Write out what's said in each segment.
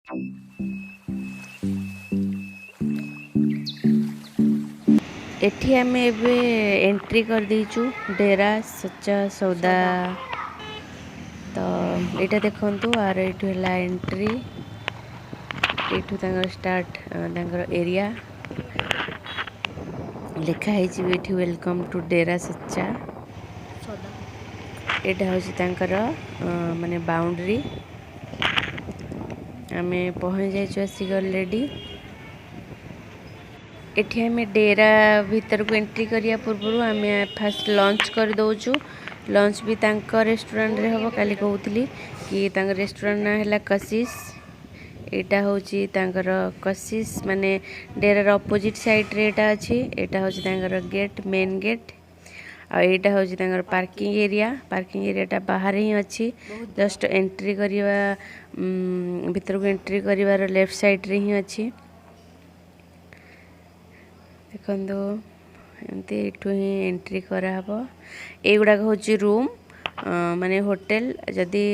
एठी आमे एबे एंट्री कर देचु डेरा सच्चा सौदा। तो एटा देखंतु आर एठु हला एंट्री, एठु तांगर स्टार्ट तांगर एरिया लिखा है जी एठी वेलकम टू डेरा सच्चा सौदा। एटा होची तांकर माने बाउंड्री। आमे पहुंच जाइछु आसी ऑलरेडी। एठी हमें डेरा भीतर को एंट्री करिया पूर्व आमे फास्ट लंच कर दउछु। लंच भी तांकर रेस्टोरेंट रे हबो। काली कहउतली कि तांकर रेस्टोरेंट ना हला कशिश। एटा होची तांकर कशिश माने डेरा र अपोजिट साइड रे एटा अछि। एटा होची तांकर गेट, मेन गेट। आ एटा होची तांकर पार्किंग एरिया। पार्किंग एरिया टा बाहर ही अछि। जस्ट एंट्री करिवा भीतर को एंट्री करिवार लेफ्ट साइड रे ही अछि। देखो एमती एठू ही एंट्री करा हबो। एगुडा होची रूम माने होटल। जदी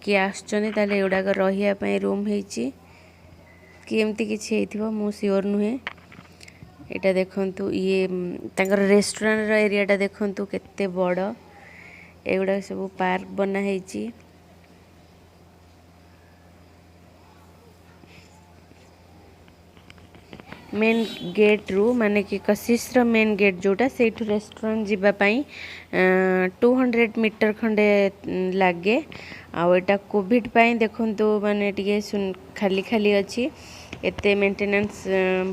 कि आछचनी ताले एगुडा रहिया पई रूम हेची कि एमती किछि हेथिबो मु श्योर नुहे। एटा देखंतु ये तांकर रेस्टोरेंट रो एरिया टा देखंतु केते बड़। एगुडा सब पार्क बना हेची। मेन गेट रू माने कि कशिश रो मेन गेट जोटा सेठू रेस्टोरेंट जीवा पई 200 मीटर खंडे लागे। आ एटा कोविड पई देखंतु माने टिके खाली खाली अछि। एते मेंटेनेंस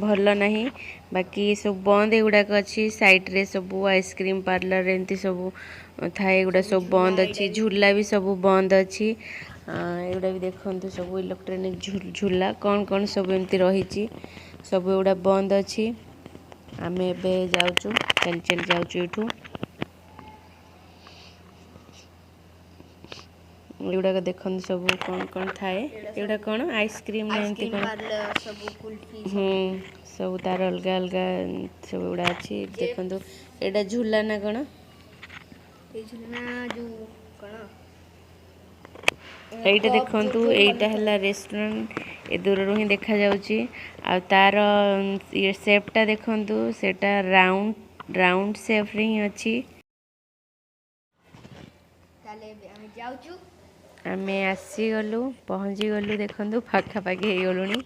भलो नाही। बाकी सब बंद एगुडा अछि। साइड रे सब आइसक्रीम पार्लर एंती सब थाए एगुडा सब बंद अछि। झूला भी सब बंद अछि। एगुडा भी देखंतु सब इलेक्ट्रॉनिक झूला कोन कोन सब एमती रहिछि। सब एगुडा बंद अछि। आमे एबे जाउछु चल चल जाउछु एठू। एगुडा के देखंतु सब कोन कोन थाए। एगुडा कोन आइसक्रीम ना एमती कोन सब कुल्फी सब तार अलगा अलगा सब एगुडा अछि। देखंतु एटा झूला ना कोन ए झुलना जो कोन एटा देखंतु एटा हला रेस्टोरेंट। ए दूर रो ही देखा जाउची। आ तार ये शेप टा देखंतु सेटा राउंड शेप रे ही अछि। ताले आमे जाउचू। आमे आसी गलु पहुंची गलु। देखंतु फाखा फाकी हे गलुनी।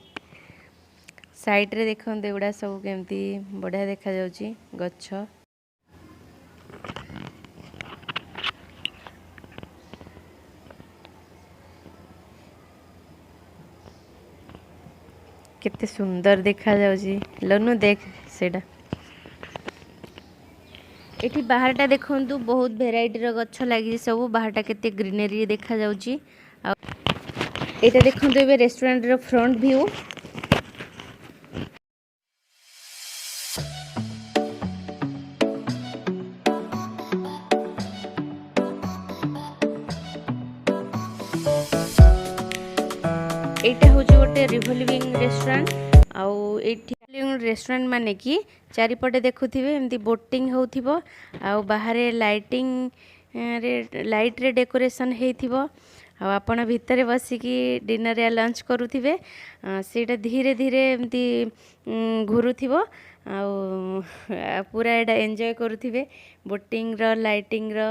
साइड रे देखंतु एगुडा सब केमती बढ़िया देखा जाउची गच्छ। केते सुंदर देखा जाउची लनु देख सेडा। एठी बाहरटा देखंतु बहुत वेराइटी रो गच्छ लागि सब। बाहरटा केते ग्रीनरी देखा जाउची। आ एटा देखंतु एबे रेस्टोरेंट रो फ्रंट व्यू। एटा होची गोटे रिवॉल्विंग रेस्टोरेंट। आउ एठी रेस्टोरेंट माने कि चारिपटे देखुथिबे एमती बोटिंग होउथिबो। आउ बाहरे लाइट रे डेकोरेशन हेइथिबो। आ आपण भितरे बसी कि डिनर या लंच करूथिबे। सेटा धीरे धीरे एमती घुरुथिबो। आउ पूरा एटा एन्जॉय करूथिबे बोटिंग रो लाइटिंग रो।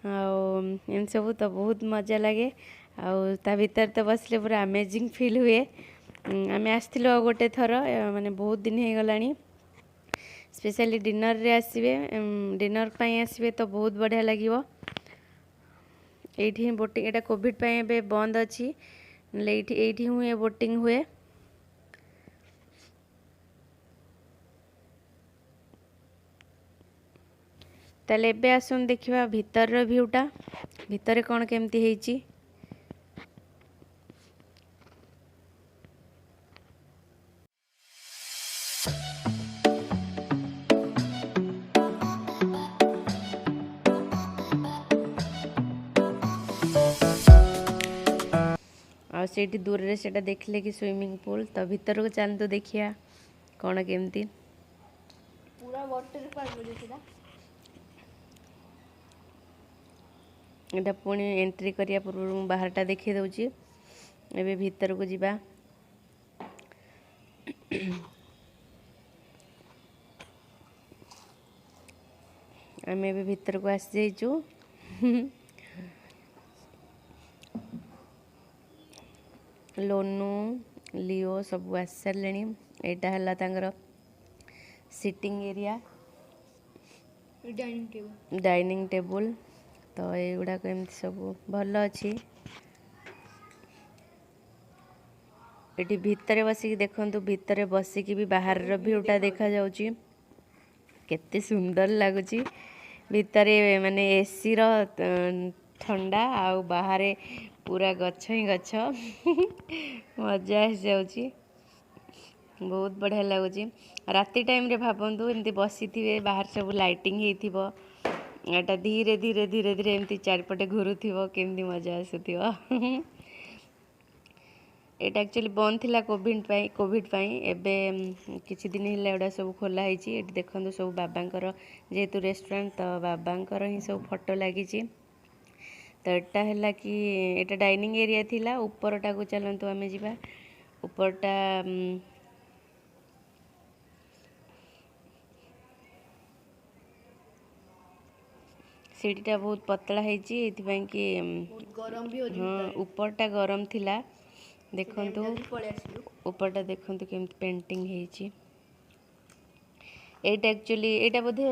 आउ एम सब तो बहुत मजा लागे। आउ ता भीतर तो बसले पूरा अमेजिंग फील हुए। आमे आस्थिलो गोटे थर माने बहुत दिन हे गलानी। स्पेशली डिनर रे आसीबे डिनर पई आसीबे तो बहुत बढ़िया लागिवो। एठी बोटिंग एटा कोविड पई एबे बंद अछि। एठी हुए बोटिंग हुए। ताले एबे आसुन देखिबा भीतर रो व्यूटा। भीतरे कोन केमती हेची। आ सेठी दूर रे सेटा देखले कि स्विमिंग पूल। तो भीतर को चलतो देखिया कोन केमती। पूरा वाटर पार्क बोली सेटा। एटा पुणी एंट्री करिया पूर्व बाहरटा देखि दउची। एबे भीतर को जीवा आम एबे भीतर को आसी जाइचु लोनू लिओ सब आसी सारे यहाँ है सिटिंग एरिया डाइनिंग टेबल तो युवाक एमती सब भल अच्छी ये भितर बसिक देखु भितर बसिक भी बाहर व्यूटा देखा जाउची केते सुंदर लगुच भितर माने एसी रो ठंडा आउ बाहर पूरा गछ ही गछ मजा आस जाउची बहुत बढ़िया लगुच राति टाइम रे भाबंतु एमती बसी थे बाहर सब लाइटिंग होइथिबो एटा धीरे धीरे धीरे धीरे एमती चारिपटे घुरुथिबो केमती मजा आसुथिबो एटा एक्चुअली बंद थिला कोविड पाई एबे किछि दिन हिला एडा सब खोला हिची एटी देखंतु सब बाबांकर जेहेतु रेस्टोरेंट तो बाबांकर ही सब फोटो लागी तो एटा हैला कि एटा डाइनिंग एरिया थिला ऊपरटा को चलंतु आमे जिबा ऊपरटा सीढ़ीटा बहुत पतला है कि गरम भी हाँ ऊपरटा गरम थिला देखंतु ऊपरटा देखंतु केमती पेंटिंग है एटा एक्चुअली एटा बोधे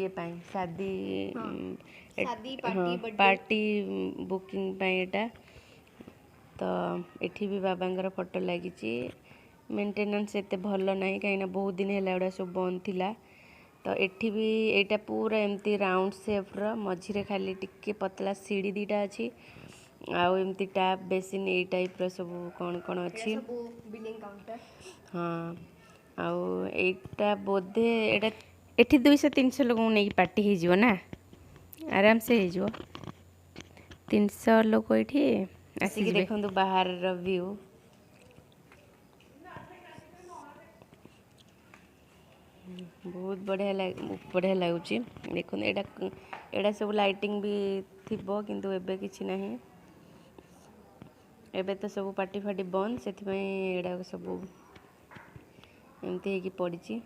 ये पाई शादी शादी पार्टी बुकिंग पाई एटा तो एठी भी बाबांकर फोटो लागी मेंटेनेंस एते भल नहीं कहीं बहुत दिन है एडा सब बंद थिला तो एठी भी एटा पूरा एमती राउंड शेप रो मझिरे खाली टिके पतला सीढ़ी दीटा अच्छी आउ एमती टैप बेसिन ए टाइप रो सब कौन कौन अच्छी बिलिंग काउंटर हाँ आउ एटा बोधे एटा एठी 200-300 लोग नहीं पार्टी हो जिवो ना आराम से हो जिवो 300 लोग एठी आसिक देखंतु बाहर रो व्यू बहुत बढ़िया लगुच देखो एटा सब लाइटिंग भी थिबो किंतु एबे किछि नहीं एबे तो सब पार्टी फाटी बंद से एडा सब एमती पड़ी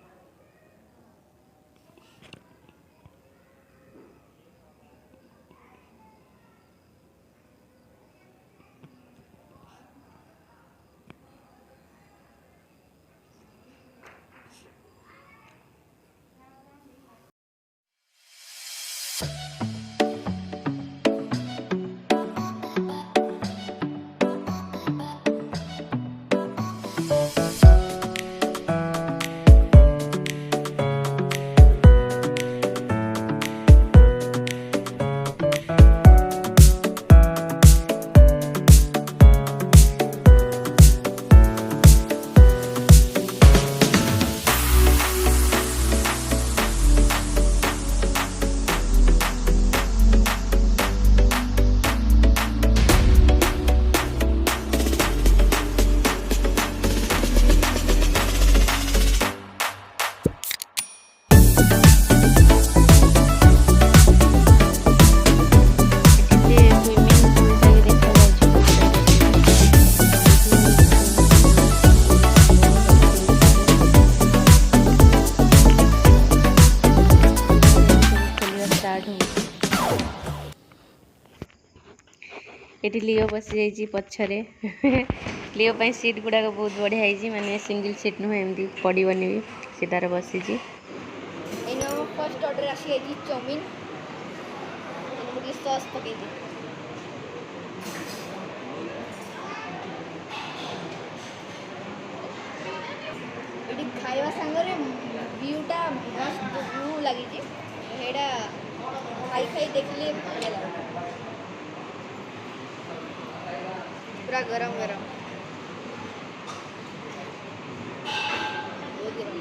ये लिओ बसी जाइए पछरे लिओ पाई सीट गुड़ाक बहुत बढ़िया है माने सिंगल सीट नुह एमती पड़ोनी भी सी तार बसी फर्स्ट ऑर्डर आसी चाउमिन सॉस पकई खाଇବା ସାଙ୍ଗରେ ଭିୟୁଟା ମସ୍ତ ବ୍ଲୁ ଲାଗିଛି ସେଇଟା ଖାଇ ଖାଇ ଦେଖିଲେ ଭଲ ଲାଗେ पूरा गरम गरम बहुत गरम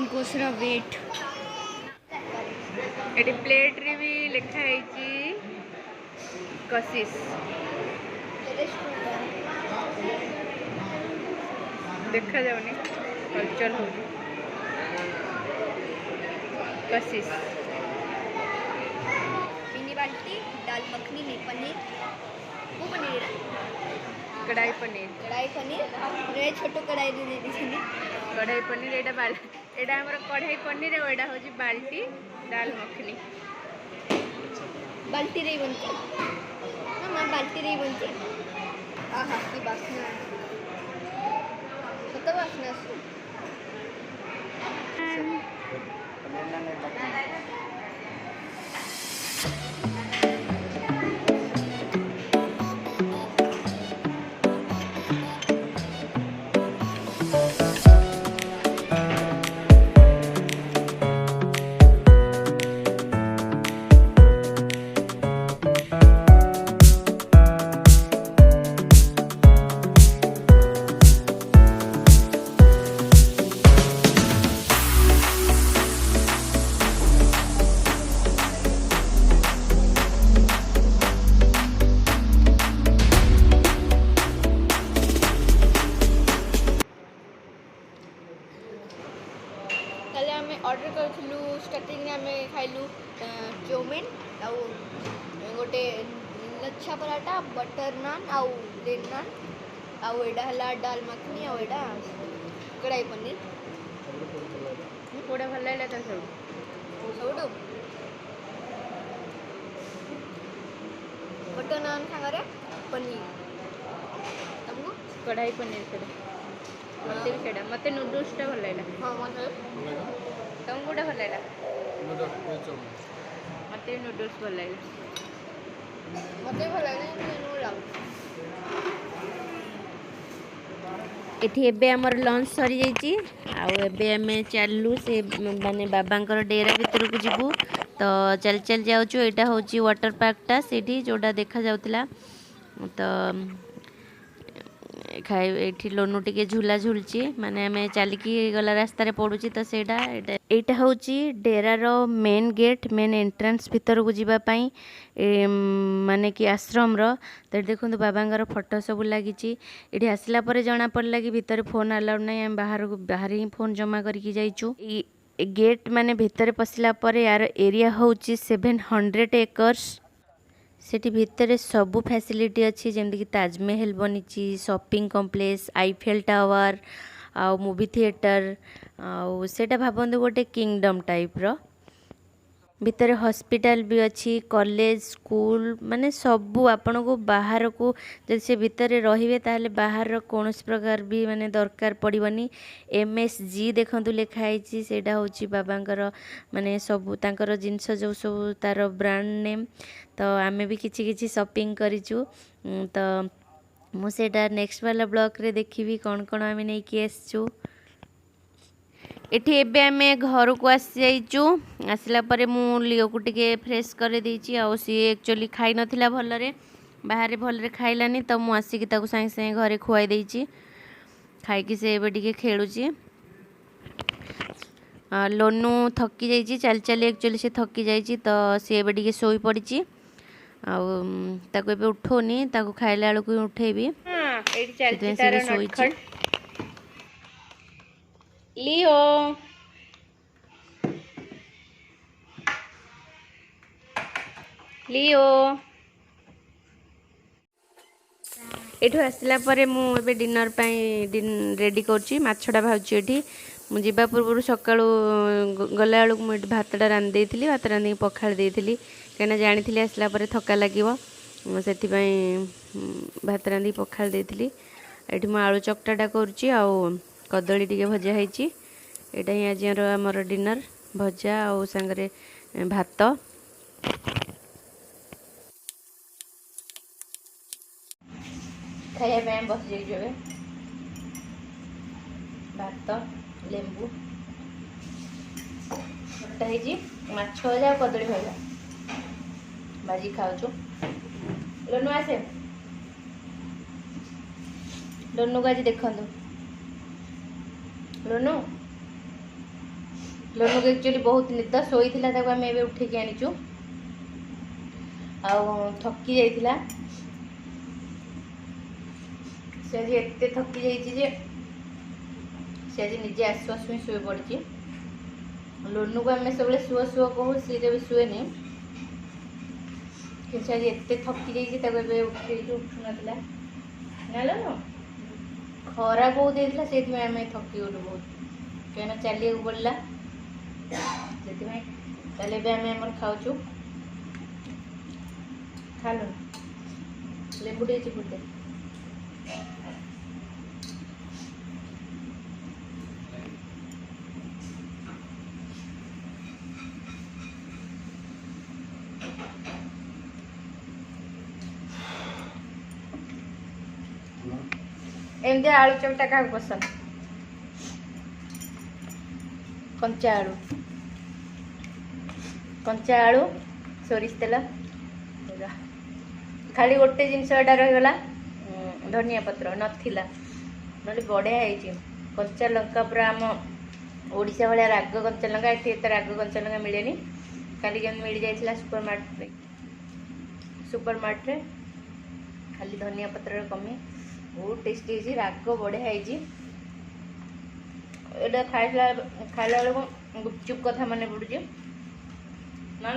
अंकुश वेट ये प्लेट रे भी लिखाई कशिश देखा जाऊनी हलचल हो कशिश मिनी बाल्टी दाल मखनी में पनीर वो पनीर कढ़ाई पनीर रे छोटो कढ़ाई दे देती कढ़ाई पनीर एटा हमर कढ़ाई पनीर और एटा होची बाल्टी दाल मखनी बाल्टी रे बनती मां बाल्टी रे बनती आहा की बासना सत बासना कल आम ऑर्डर करूँ स्टार्टिंग आम खाइलु चाउमिन आउ गोटे लच्छा पराठा बटर नान आउ प्लेन नान आउ एडा हला दाल मखनी आउ एडा कढ़ाई पनीर कोड़ा भल लागला तो सब बटर नान सागर पनीर तुमको कढ़ाई पनीर से मत भी सेटा मत नूडल्स टा भल लागला हाँ मतलब तुमको कोटा भल लागला मत नूडल्स भल लागला मत भल लगे एठी एबे हमर लंच सरी जाइची आउ एबे हमें चललु से माने बाबांकर डेरा भीतर को जीवु तो चल चल जाउछु एटा होची वाटर पार्क टा सेठी जोडा देखा जाउतला तो खाई एठी लोनु टिके झूला झूलची माने हमें चलिकी गला रास्ता रे पडुची तो सेटा एटा होची डेरा रो मेन गेट मेन एंट्रेंस भीतर को जीवा पई माने कि आश्रम रो तो देखंतु बाबांगर फोटो सब लागिची एठी आसला परे जणा पड़ला कि भीतर फोन अलाउड नै हम बाहर ही फोन जमा करके जाइछु गेट माने भीतर पसला परे यार एरिया होची 700 एकर्स सेठी भितर सबू फैसिलिटी अच्छी जमती कि ताजमहल बनी शॉपिंग कॉम्प्लेक्स आईफेल टावर आ मूवी थिएटर आ सेटा भाबंतु गोटे किंगडम टाइप रो भितर हॉस्पिटल भी अच्छी कॉलेज स्कूल माने सबू आपण को बाहर को जब से भितर रहिबे ताले बाहर कौन प्रकार भी माने दरकार पड़िबनी MSG देखंतु लिखाई छी सेटा होची बाबांकर माने सबू तांकर जिंस जो सब तार ब्रांड नेम तो आमे भी किछि किछि शॉपिंग करिचु तो मु सेटा नेक्स्ट वाला ब्लॉग रे देखिबी कोन कोन आमे नै कि आसचु एठी एबे आमे घर को आसी जाइचु आसला परे मु लियो को टिके फ्रेश करे देइची आ सी एक्चुअली खाई नथिला भलरे बाहर भलरे खाइलानी तो मु आसी कि ताको संगे संगे घरे खुआई देइची खाई कि से एबे टिके खेलुची लोनु थकी जाइची चल चल एक्चुअली से थकी जाइची तो सी एबे टिके सोई पड़ीची आ ताको एबे उठोनी ताको खाइला बेलू को उठेबी एठी चलची तार नटखट लियो लियो एठू आसला परे मु एबे डिनर पाई रेडी करची माछडा भाउची एठी मु जिबा पूर्व सकाळू गला बेलू मु भातटा रांध देइथिली भात रांधी पखाळ देइथिली केना जानिथिली आसला परे थका लागिवो सेति पई भात रांधी पखाळ देइथिली एठी मु आलू चकटाटा करची आ कदली टिके भजा हैची एटा ही आज आमर डिनर भजा आ संगरे भात खाइया पे बस जाइए भात लेंबू खटा है माछ भजा कदली भजा भाजी खाऊ लोनु आसे लोनु को आज देखु लोनु लोनू को एक्चुअली बहुत निद शोई आम उठेकी आनीचु थकी जाइथिला से आज एते थकी जाइछि जे से आज निजे आसु आसु ही शुए पड़ी। लोनू को आम सब शुआ शुआ कहू सी जब शुए नहीं कि आज एते थकी जाइए उठे उठू ना लोनू खरा बहुत होता से आम थकी गलु बहुत कहीं चलिए पड़ा से आम खाऊचु खा लो लेबू टे चिपुटे एमती आलू चपटा क्या पसंद कंचा आलू सोरिष तेल खाली गोटे जिनस रहीगला धनिया पत्र नथिला ना बढ़िया है कंचा लंका पूरा आम ओडिशा भाया राग कंचा लंका ये एत राग कंचा लंका मिले खाली केमती मिल जाइए सुपर मार्ट खाली धनिया पत्र कमी बहुत टेस्टी है राग बढ़िया है खाइला बेलू गुपचुप कथा मन पड़ू ना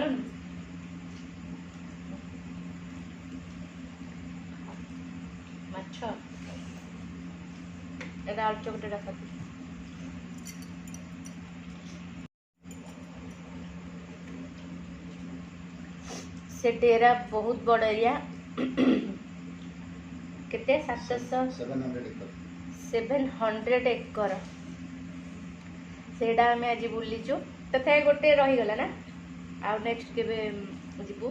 माछ आलू चकटा खाती से डेरा बहुत बड़ एरिया केते 700 एकर सेटा आम आज बुलीचु तथा गोटे रहीगला ना आउ नेक्स्ट के जीवु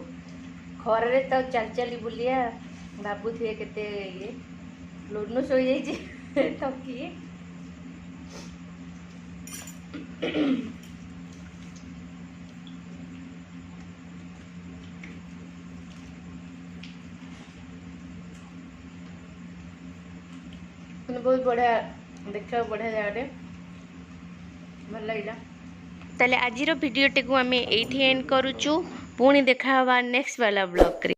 खरे तो चल चली बुलिया भावुए केते ये लोनू शो थकी बहुत बढ़िया देखा बढ़िया जगह भल लगे ताले आज भिडियोटी को आम ये एंड करुचु पुणी देखा नेक्स्ट वाला ब्लॉग।